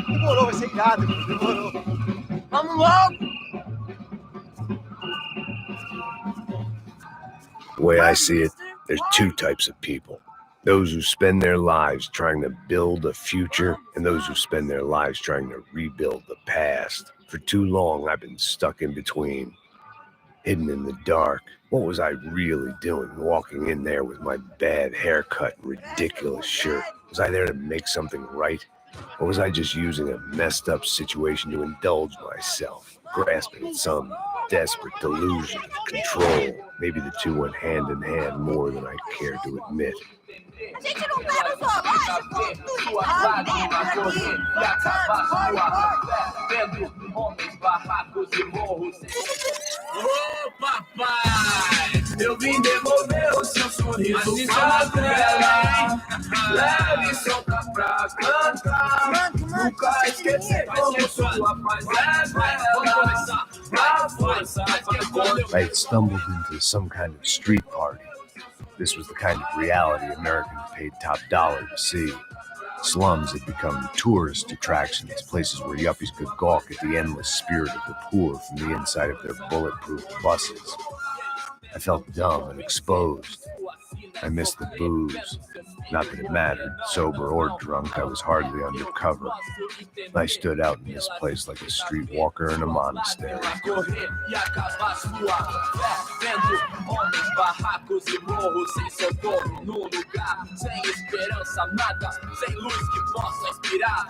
Demorou, vai ser irado, demorou. Vamos logo! The way I see it, there's two types of people. Those who spend their lives trying to build a future, and those who spend their lives trying to rebuild the past. For too long, I've been stuck in between, hidden in the dark. What was I really doing, walking in there with my bad haircut and ridiculous shirt? Was I there to make something right? Or was I just using a messed up situation to indulge myself, grasping at some desperate delusion of control? Maybe the two went hand in hand more than I care to admit. A gente não tá no zoológico! Vendo homens, barracos e morros. Ô, papai! Eu vim devolver o seu sorriso pra dela. Leve solta pra cantar. Nunca esquecer como sua paz é bela. Na força, I had stumbled into some kind of street party. This was the kind of reality Americans paid top dollar to see. Slums had become tourist attractions, places where yuppies could gawk at the endless spirit of the poor from the inside of their bulletproof buses. I felt dumb and exposed. I missed the booze. Not that it mattered, sober or drunk, I was hardly undercover. I stood out in this place like a streetwalker in a monastery.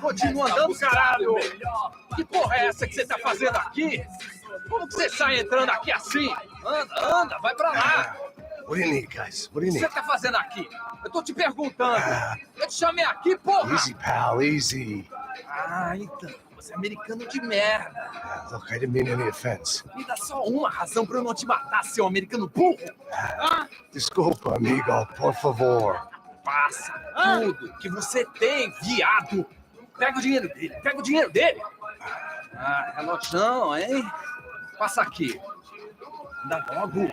Continua andando, caralho! Que porra é essa que você tá fazendo aqui? Como que você sai entrando aqui assim? Anda, vai pra lá! What do you need, guys? What do you O que need? você tá fazendo aqui? Eu tô te perguntando. Eu te chamei aqui, porra! Easy, pal, easy. Ah, então, você é americano de merda. Look, I didn't mean any offense. Me dá só uma razão pra eu não te matar, seu americano burro. Desculpa, amigo, por favor. Passa tudo que você tem, viado. Pega o dinheiro dele, Ah, relojão, hein? Passa aqui. Dá logo.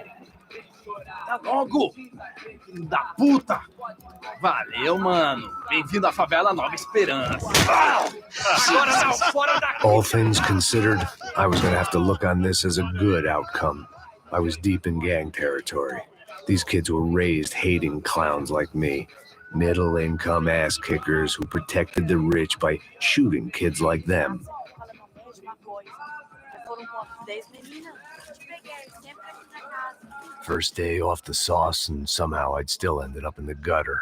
Filho da puta. Valeu, mano. Bem-vindo à favela Nova Esperança. Agora não, fora daqui. All things considered, I was going to have to look on this as a good outcome. I was deep in gang territory. These kids were raised hating clowns like me. Middle-income ass-kickers who protected the rich by shooting kids like them. First day off the sauce, and somehow I'd still ended up in the gutter.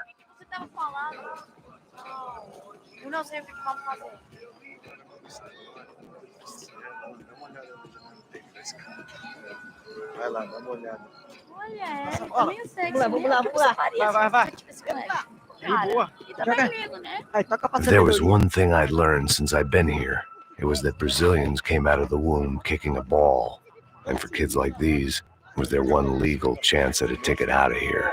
Vai lá, dá uma olhada. Olha, eu também sei que vamos lá. Vai. Cara, e tá vermelho, né? If there was one thing I'd learned since I'd been here, it was that Brazilians came out of the womb kicking a ball. And for kids like these, was their one legal chance at a ticket out of here.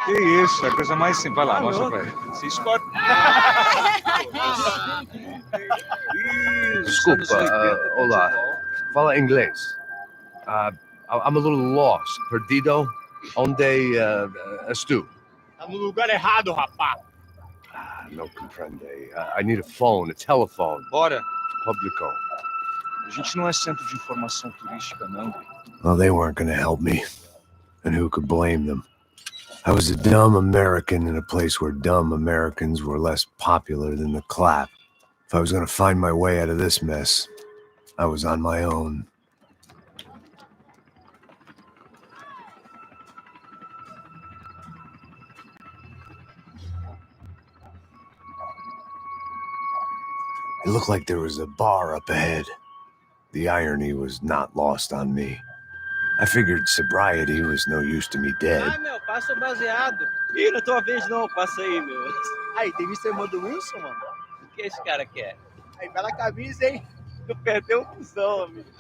Que isso, é a coisa mais simples. Vai lá, mostra pra ele. Se escolhe. Desculpa, olá. Fala inglês. I'm a little lost. Perdido? Onde estou? Tá no lugar errado, rapá. No comprende. I need a phone, a telephone. Bora. Publico. A gente não é centro de informação turística, não. Well, they weren't going to help me. And who could blame them? I was a dumb American in a place where dumb Americans were less popular than the clap. If I was going to find my way out of this mess, I was on my own. It looked like there was a bar up ahead. The irony was not lost on me. I figured sobriety was no use to me dead. Ai, meu, passa o baseado. Ih, não é tua vez não, passa aí, meu. Aí, tem visto a irmã do Wilson, mano? O que esse cara quer? Aí, bela camisa, hein? Tu perdeu o fusão, amigo.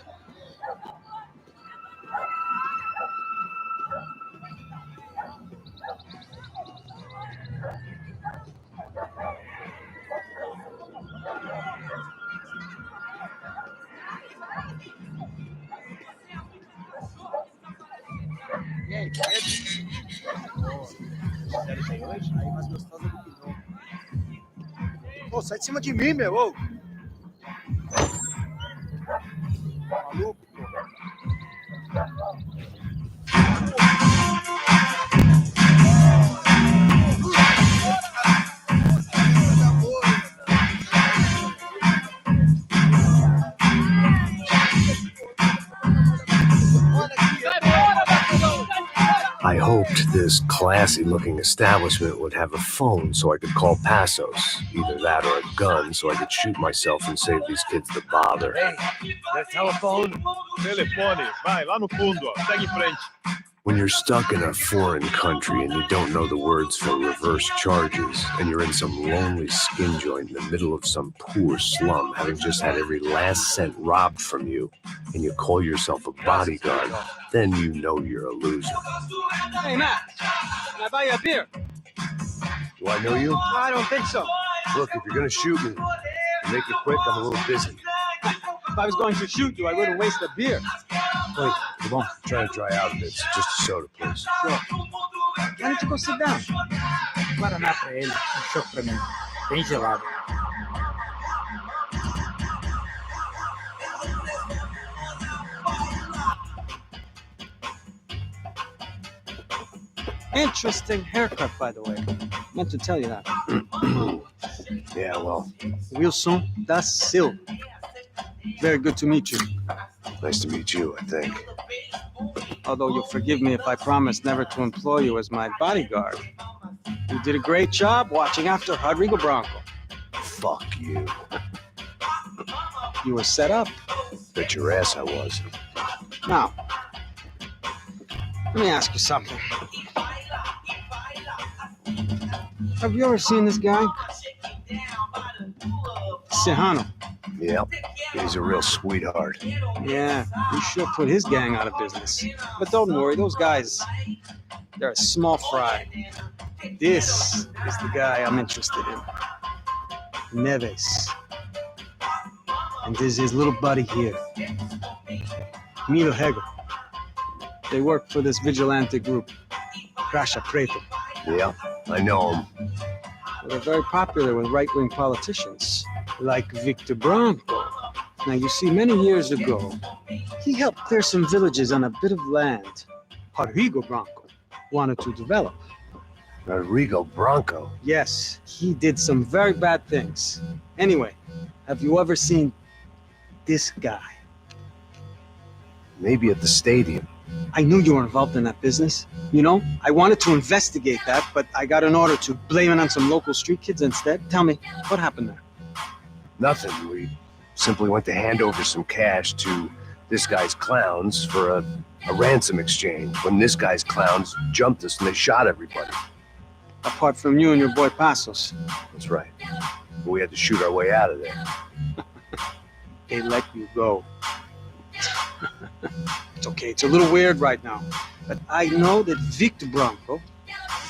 Aí, mais gostosa do que não. Pô, sai de cima de mim, meu. Ô. Maluco, pô. I hoped this classy-looking establishment would have a phone so I could call Passos. Either that or a gun so I could shoot myself and save these kids the bother. Hey, that telephone? Telefone, vai, lá no fundo, ó. Segue em frente. When you're stuck in a foreign country and you don't know the words for reverse charges, and you're in some lonely skin joint in the middle of some poor slum, having just had every last cent robbed from you, and you call yourself a bodyguard, then you know you're a loser. Hey, Matt, can I buy you a beer? Do I know you? I don't think so. Look, if you're gonna shoot me, make it quick, I'm a little busy. If I was going to shoot you, I wouldn't waste a beer. Wait, come on. I'm trying to dry out a bit, so just a soda, please. Sure. Why don't you go sit down? Guaraná pra ele, choque pra mim. Bem gelado. Interesting haircut, by the way. Meant to tell you that. Yeah, well, Wilson da Silva. Very good to meet you. nice to meet you, I think. Although you'll forgive me if I promise never to employ you as my bodyguard. You did a great job watching after Rodrigo Branco. Fuck you. You were set up. Bet your ass I was. Now, let me ask you something. Have you ever seen this guy? Sejano. Yep, he's a real sweetheart. Yeah, he sure put his gang out of business. But don't worry, those guys, they're a small fry. This is the guy I'm interested in. Neves. And this is his little buddy here. Milo Hegel. They work for this vigilante group, Crasha Preto. Yeah, I know him. They're very popular with right-wing politicians, like Victor Branco. Now, you see, many years ago, he helped clear some villages on a bit of land Rodrigo Branco wanted to develop. Rodrigo Branco? Yes, he did some very bad things. Anyway, have you ever seen this guy? Maybe at the stadium. I knew you were involved in that business. You know, I wanted to investigate that, but I got an order to blame it on some local street kids instead. Tell me, what happened there? Nothing. We simply went to hand over some cash to this guy's clowns for a ransom exchange when this guy's clowns jumped us and they shot everybody. Apart from you and your boy Passos. That's right. We had to shoot our way out of there. They let you go. It's okay, it's a little weird right now. But I know that Victor Branco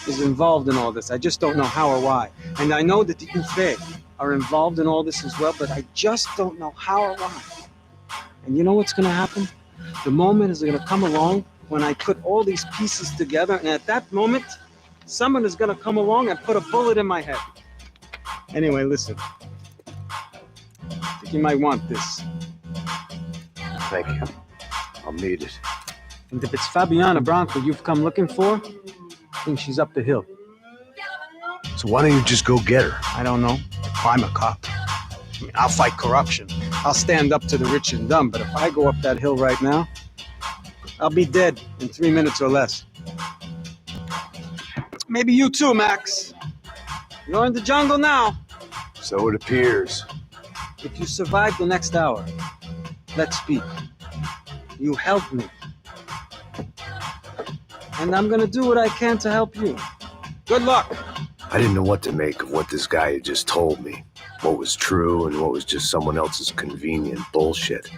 is involved in all this. I just don't know how or why. And I know that the UFE are involved in all this as well, but I just don't know how or why. And you know what's going to happen? The moment is going to come along when I put all these pieces together, and at that moment, someone is going to come along and put a bullet in my head. Anyway, listen. I think you might want this. Thank you. I'll need it. And if it's Fabiana Branco you've come looking for, I think she's up the hill. So why don't you just go get her? I don't know. I'm a cop. I mean, I'll fight corruption. I'll stand up to the rich and dumb, but if I go up that hill right now, I'll be dead in 3 minutes or less. Maybe you too, Max. You're in the jungle now. So it appears. If you survive the next hour, let's speak. You helped me. And I'm gonna do what I can to help you. Good luck. I didn't know what to make of what this guy had just told me. What was true and what was just someone else's convenient bullshit.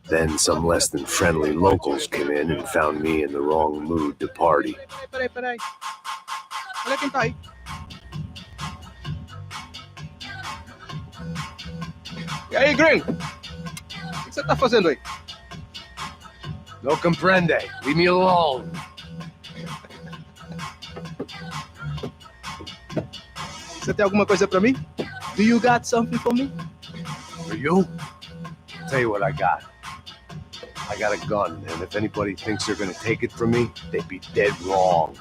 Then some less than friendly locals came in and found me in the wrong mood to party. Peraí. Olha quem tá aí. E aí, gringo? O que você tá fazendo aí? No comprende. Leave me alone. Você tem alguma coisa pra mim? Do you got something for me? For you? I'll tell you what I got. I got a gun, and if anybody thinks they're gonna take it from me, they'd be dead wrong.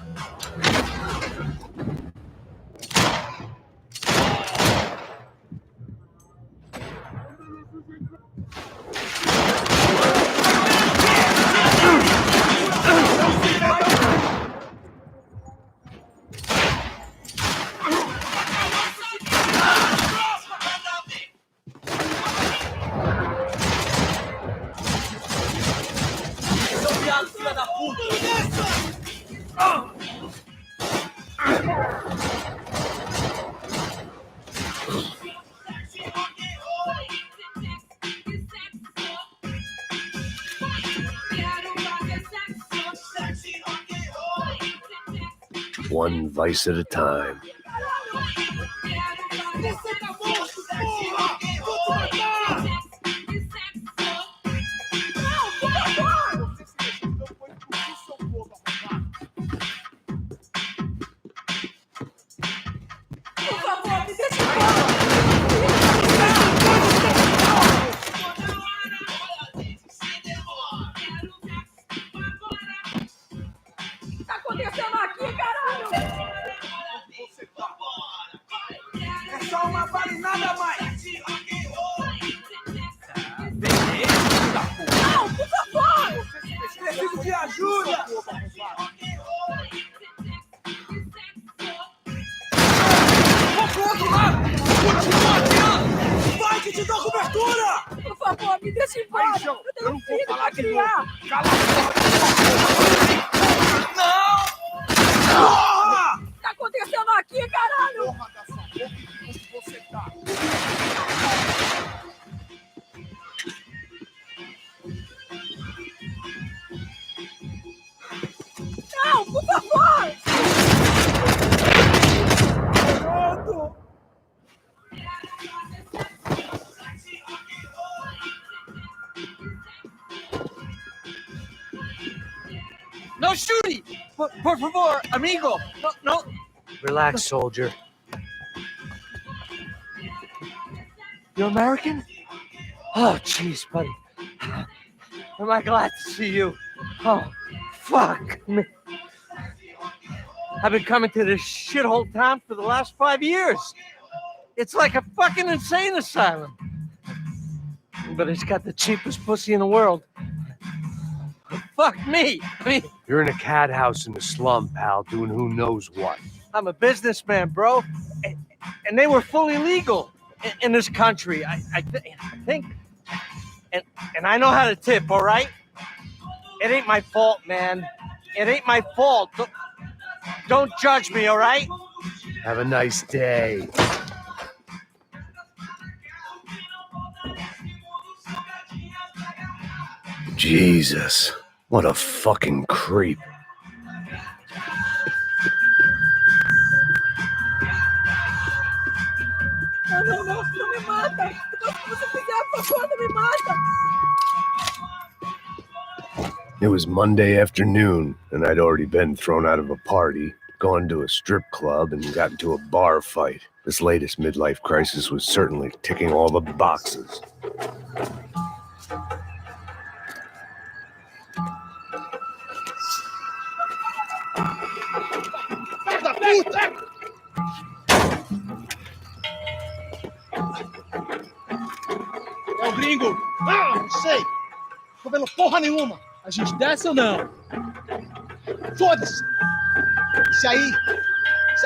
One vice at a time. No shooting! Por favor, amigo! No. Relax, soldier. You American? Oh, jeez, buddy. Am I glad to see you? Oh, fuck me. I've been coming to this shithole town for the last 5 years. It's like a fucking insane asylum. But it's got the cheapest pussy in the world. Fuck me. I mean, You're in a cat house in the slum, pal, doing who knows what. I'm a businessman, bro. And they were fully legal in this country. I think. And I know how to tip, all right? It ain't my fault, man. It ain't my fault. Don't judge me, all right? Have a nice day. Jesus, what a fucking creep. Não me mata! O que você fizer, por favor, não me mata! It was Monday afternoon, and I'd already been thrown out of a party, gone to a strip club, and got into a bar fight. This latest midlife crisis was certainly ticking all the boxes. É o gringo! Ah, não sei! Tô vendo porra nenhuma! A gente desce ou não? Foda-se! Isso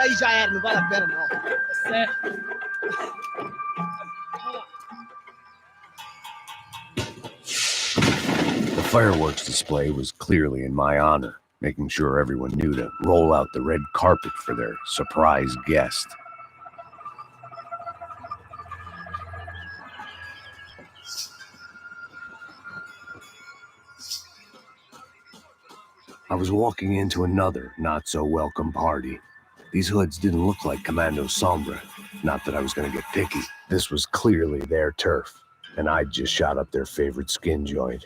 aí já era, não vale a pena não. Tá certo. The fireworks display was clearly in my honor, making sure everyone knew to roll out the red carpet for their surprise guest. I was walking into another not-so-welcome party. These hoods didn't look like Commando Sombra. Not that I was going to get picky. This was clearly their turf, and I'd just shot up their favorite skin joint.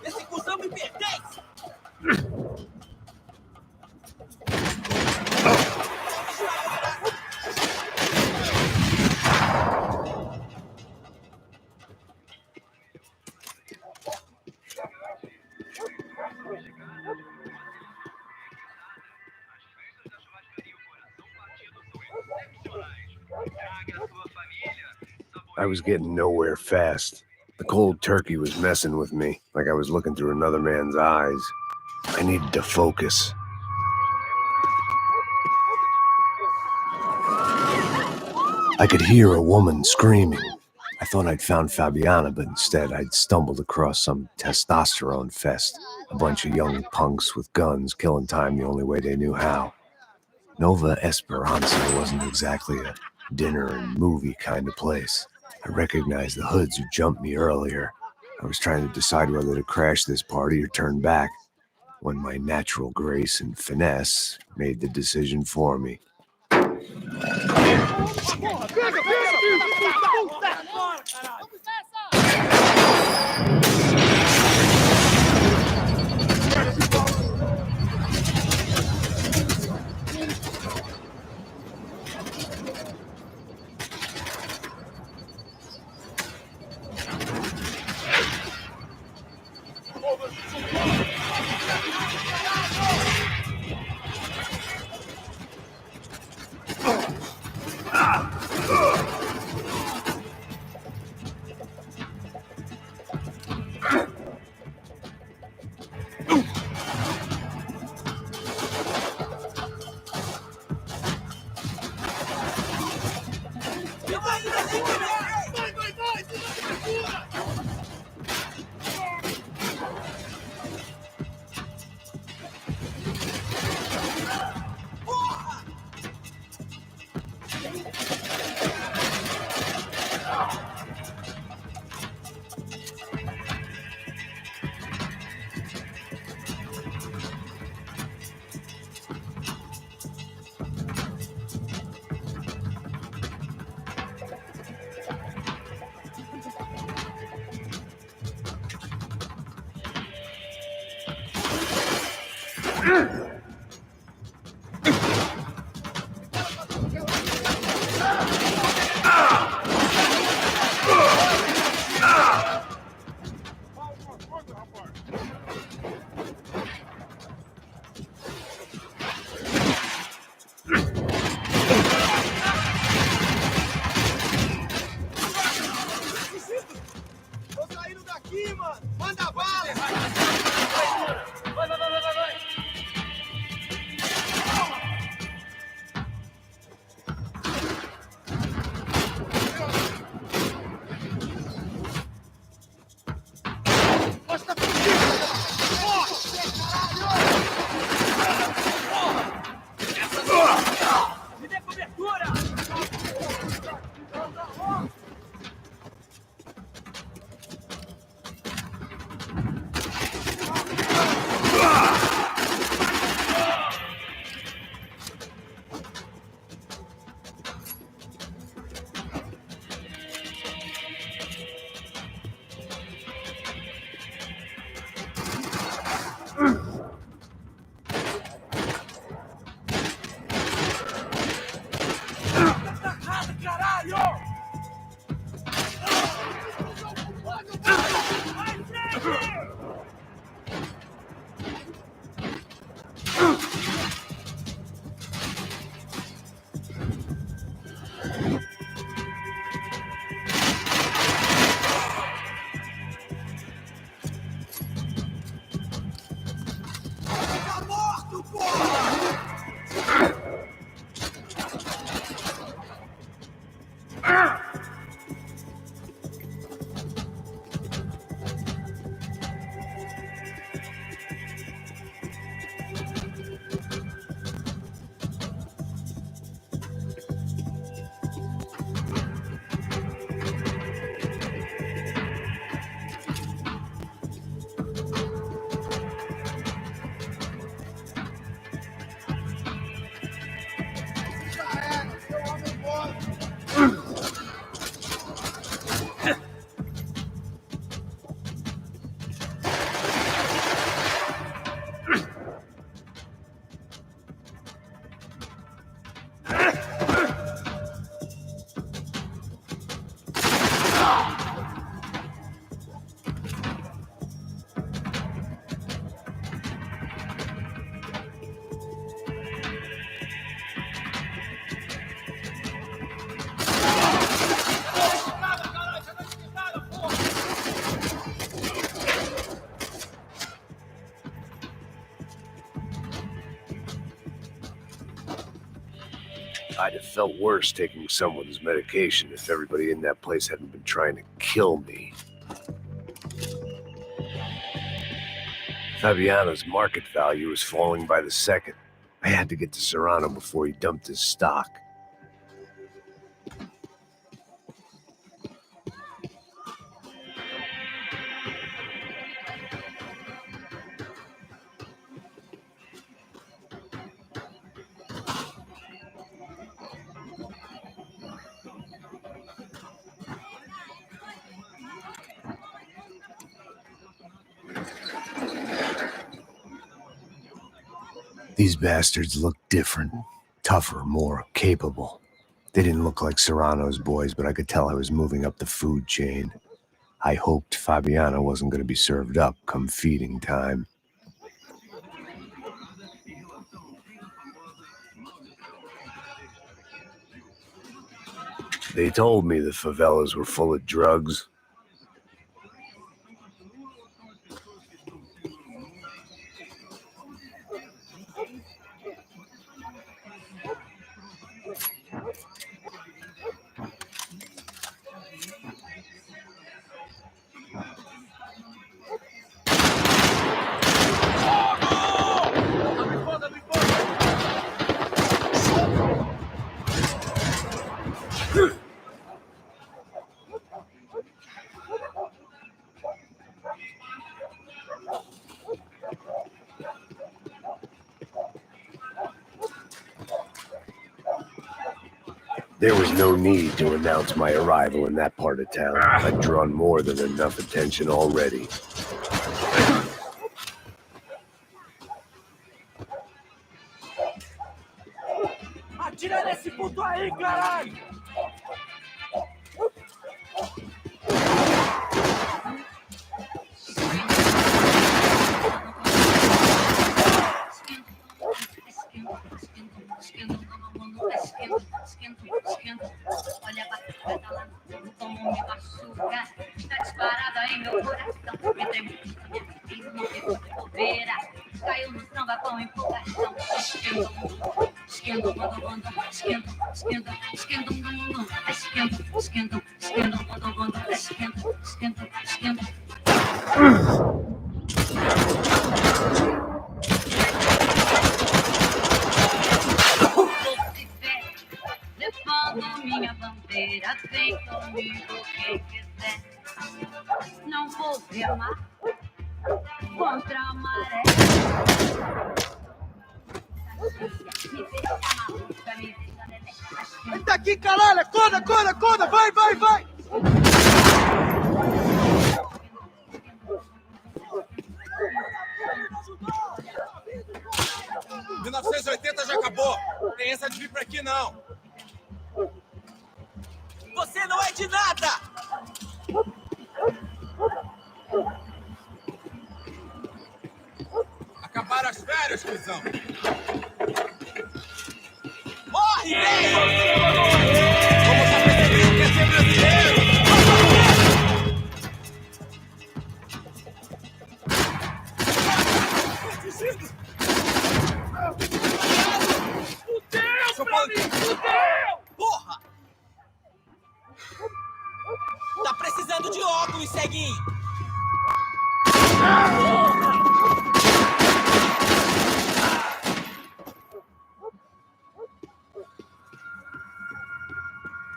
Esse cuzão me pertence! I was getting nowhere fast. The cold turkey was messing with me, like I was looking through another man's eyes. I needed to focus. I could hear a woman screaming. I thought I'd found Fabiana, but instead I'd stumbled across some testosterone fest. A bunch of young punks with guns killing time the only way they knew how. Nova Esperanza wasn't exactly a dinner and movie kind of place. I recognized the hoods who jumped me earlier. I was trying to decide whether to crash this party or turn back, when my natural grace and finesse made the decision for me. I'd have felt worse taking someone's medication if everybody in that place hadn't been trying to kill me. Fabiano's market value was falling by the second. I had to get to Serrano before he dumped his stock. These bastards looked different, tougher, more capable. They didn't look like Serrano's boys, but I could tell I was moving up the food chain. I hoped Fabiano wasn't going to be served up come feeding time. They told me the favelas were full of drugs. There was no need to announce my arrival in that part of town. I'd drawn more than enough attention already. Atira nesse puto aí, caralho! Olha a batata tá lá no fundo, como me machuca. Tá disparado aí meu coração. Entrei muito na minha vida, não teve bobeira. Caiu no samba com empolgação. Esquenta, levando minha bandeira, vem comigo quem quiser. Não vou remar contra a maré. Ele tá aqui, caralho! Acorda, acorda, acorda! Vai, vai, vai! Já acabou. Tem essa de vir pra aqui, não. Você não é de nada! Acabaram as férias, cuzão. Morre, velho! Vamos aprender o que é ser brasileiro! Porra! Tá precisando de óculos, ceguinho!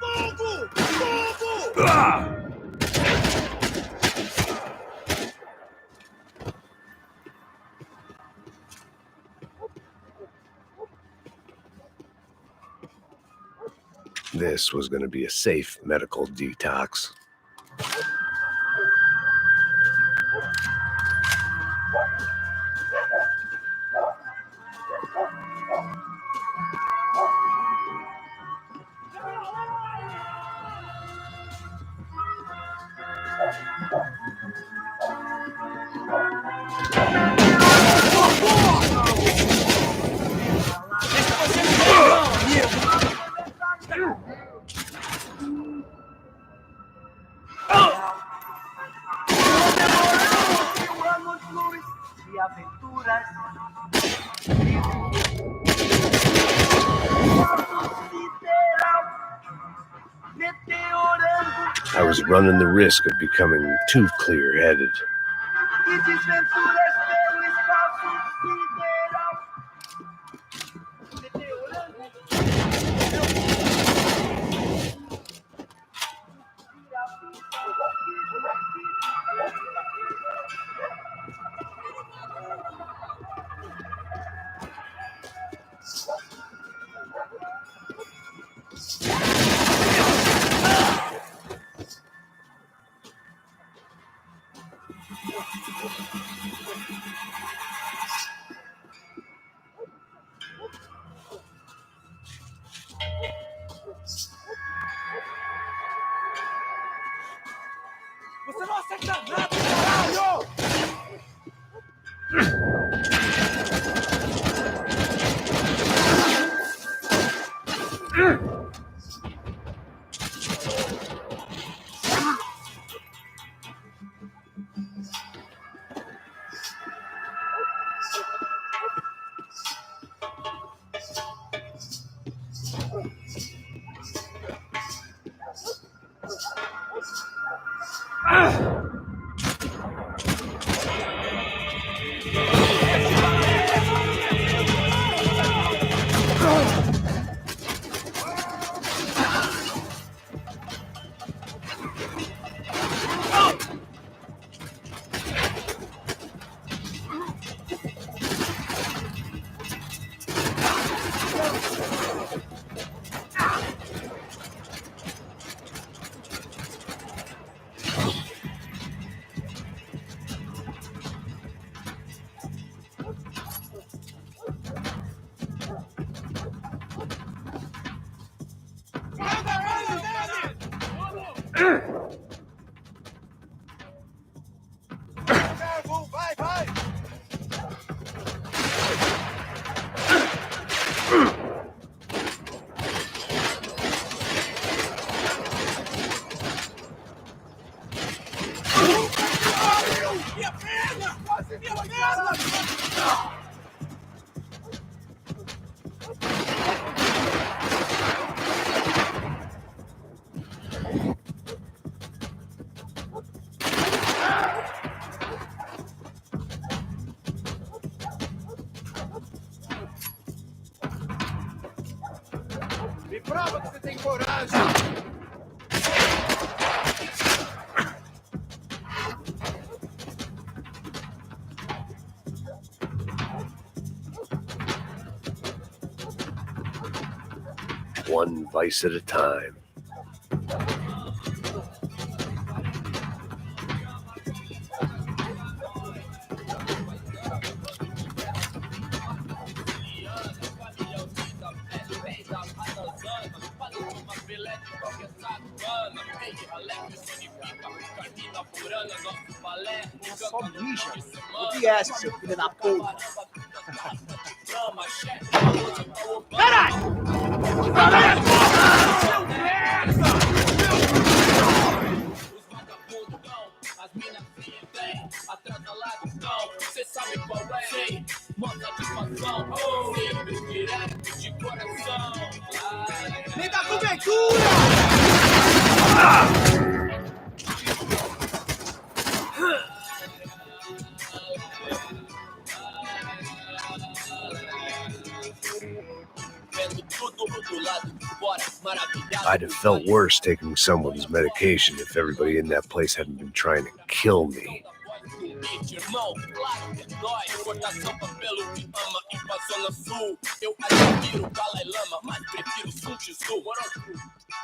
Fogo! Fogo! This was going to be a safe medical detox. I was running the risk of becoming too clear-headed. Você não acerta nada, caralho! Vai, vai! Minha perna! Quase minha perna! Me prova que você tem coragem! One vice at a time. Só mija. O que é esse, seu filho da puta? Caralho! Me dá cobertura! I'd have felt worse taking someone's medication if everybody in that place hadn't been trying to kill me. Irmão, claro que dói. Importação, papelo que ama, invasão sul. Eu admiro o Dalai Lama, mas prefiro Sun Tzu.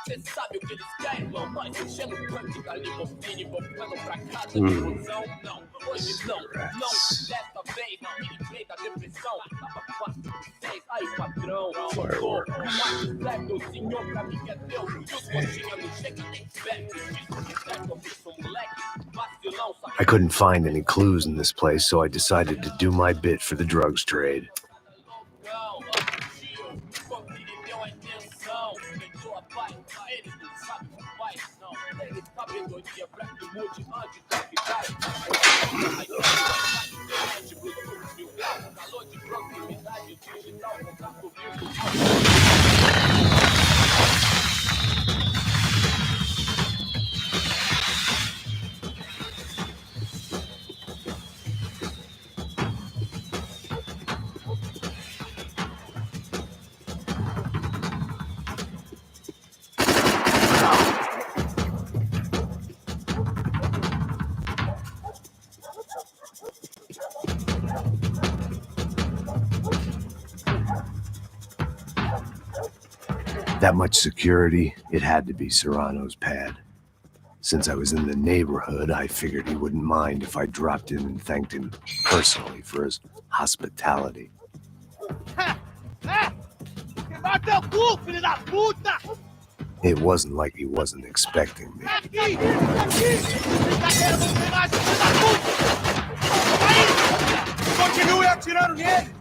Cê sabe o que eles querem, irmão? Nós enchendo o punk, galimofine, voltando pra casa de ilusão. Não, hoje não, não, desta vez, não, me livrei da depressão. Tava 4, 6, aí patrão, chegou. O mais leve do senhor pra mim que é Deus. E os coxinhas não chegam nem perto. Diz que certo, eu sou moleque, vacilão, sabe? I couldn't find any clues in this place, so I decided to do my bit for the drugs trade. That much security, it had to be Serrano's pad. Since I was in the neighborhood, I figured he wouldn't mind if I dropped in and thanked him personally for his hospitality. It wasn't like he wasn't expecting me. Continue atirando nele!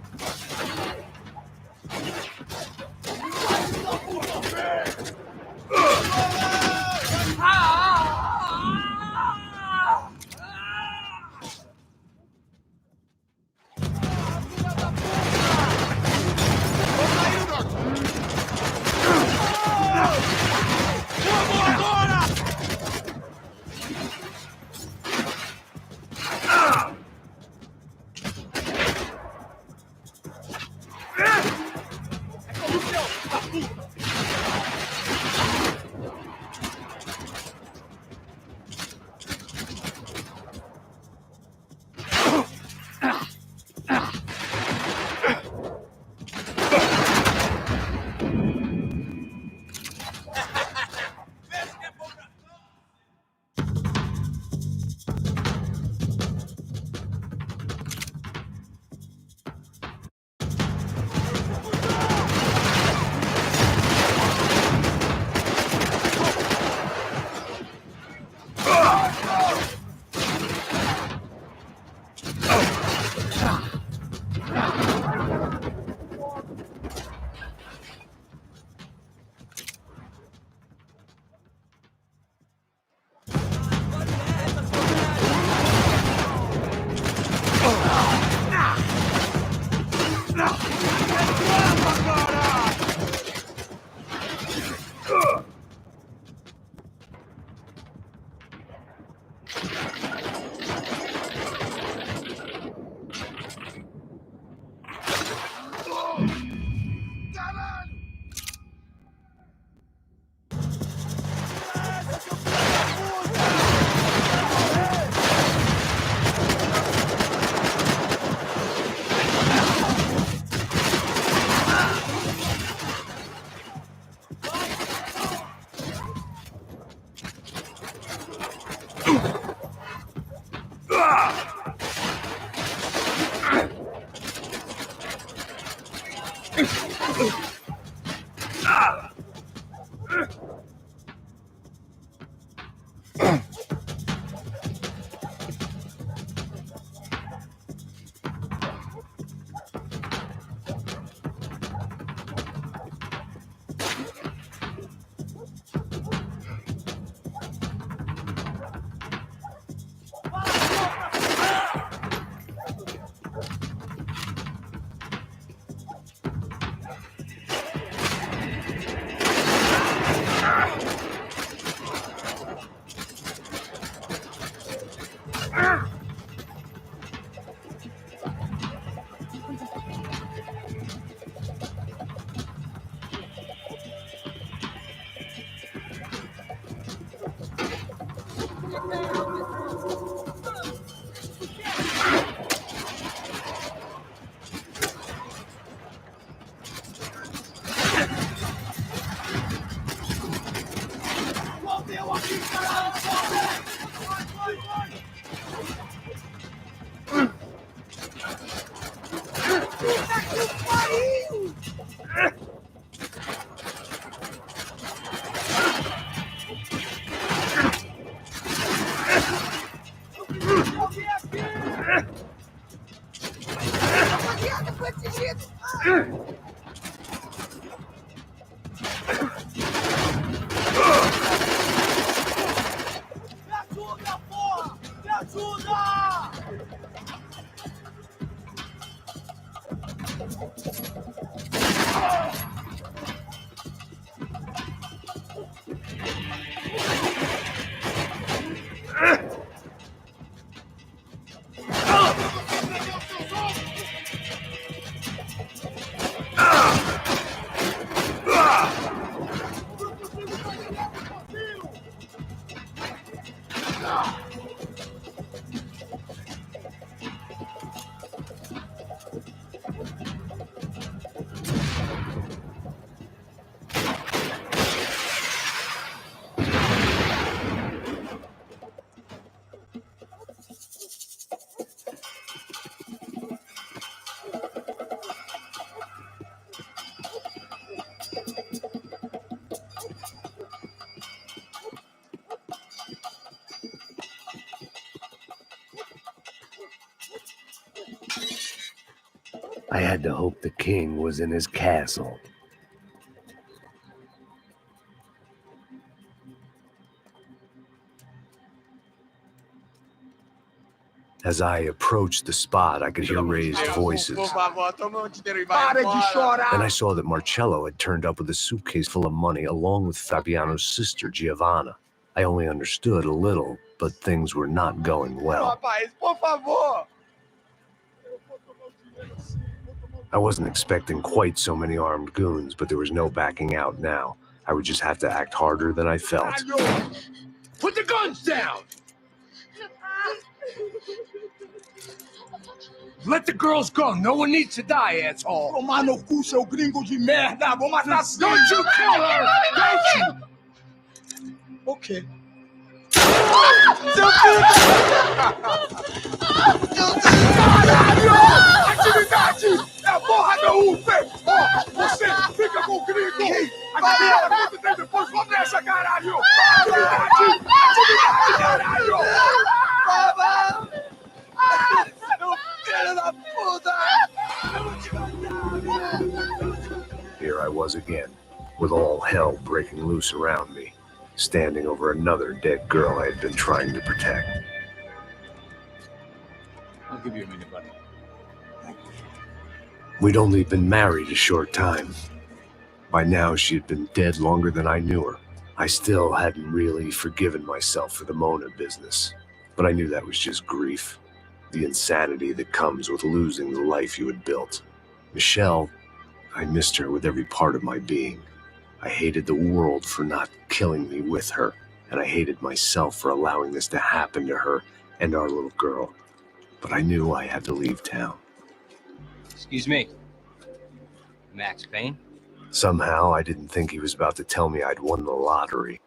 I had to hope the king was in his castle. As I approached the spot, I could hear raised voices. Por favor, toma o dinheiro e vai Para de embora. chorar! Then I saw that Marcello had turned up with a suitcase full of money along with Fabiano's sister, Giovanna. I only understood a little, but things were not going well. Rapaz, por favor. I wasn't expecting quite so many armed goons, but there was no backing out now. I would just have to act harder than I felt. Put the guns down. Let the girls go. No one needs to die, asshole. Tomar no cu, seu gringo de merda! Vou matar Don't you kill her! Don't you! Ok. Caralho! Atividade! É a porra da UP! Ó, você fica com o gringo! A galera conta dele depois começa, caralho! Atividade! Atividade, caralho! Filho da puta! Here I was again, with all hell breaking loose around me, standing over another dead girl I had been trying to protect. I'll give you a minute, buddy. We'd only been married a short time. By now, she had been dead longer than I knew her. I still hadn't really forgiven myself for the Mona business, but I knew that was just grief. The insanity that comes with losing the life you had built. Michelle, I missed her with every part of my being. I hated the world for not killing me with her, and I hated myself for allowing this to happen to her and our little girl. But I knew I had to leave town. Excuse me. Max Payne? Somehow, I didn't think he was about to tell me I'd won the lottery.